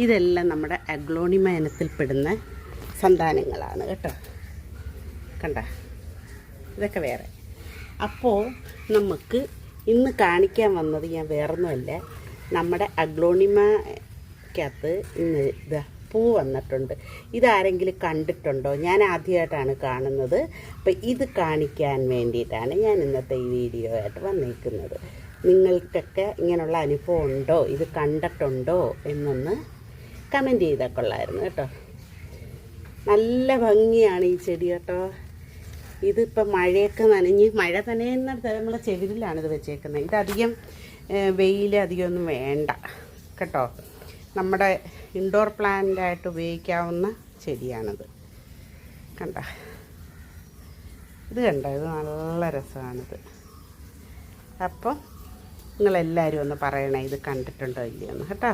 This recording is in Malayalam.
ഇതെല്ലാം നമ്മുടെ അഗ്ലോണിമ ഇനത്തിൽപ്പെടുന്ന സന്താനങ്ങളാണ് കേട്ടോ. കണ്ട, ഇതൊക്കെ വേറെ. അപ്പോൾ നമുക്ക് ഇന്ന് കാണിക്കാൻ വന്നത് ഞാൻ വേറൊന്നുമല്ല, നമ്മുടെ അഗ്ലോണിമയ്ക്കകത്ത് ഇന്ന് ഇതാ പൂ വന്നിട്ടുണ്ട്. ഇതാരെങ്കിലും കണ്ടിട്ടുണ്ടോ? ഞാൻ ആദ്യമായിട്ടാണ് കാണുന്നത്. അപ്പം ഇത് കാണിക്കാൻ വേണ്ടിയിട്ടാണ് ഞാൻ ഇന്നത്തെ ഈ വീഡിയോ ആയിട്ട് വന്നിരിക്കുന്നത്. നിങ്ങൾക്കൊക്കെ ഇങ്ങനെയുള്ള അനുഭവം ഉണ്ടോ, ഇത് കണ്ടിട്ടുണ്ടോ എന്നൊന്ന് കമൻറ്റ് ചെയ്താൽ കൊള്ളായിരുന്നു കേട്ടോ. നല്ല ഭംഗിയാണ് ഈ ചെടി കേട്ടോ. ഇതിപ്പോൾ മഴയൊക്കെ നനഞ്ഞ് മഴ നനയുന്നിടത്ത് നമ്മളെ ചെവിരിലാണിത് വെച്ചേക്കുന്നത്. ഇതധികം വെയിൽ അധികമൊന്നും വേണ്ട കേട്ടോ. നമ്മുടെ ഇൻഡോർ പ്ലാന്റായിട്ട് ഉപയോഗിക്കാവുന്ന ചെടിയാണിത്. കണ്ട, ഇത് കണ്ടോ, ഇത് നല്ല രസമാണിത്. അപ്പം നിങ്ങളെല്ലാവരും ഒന്ന് പറയണേ ഇത് കണ്ടിട്ടുണ്ടോ ഇല്ലയോ എന്ന് കേട്ടോ.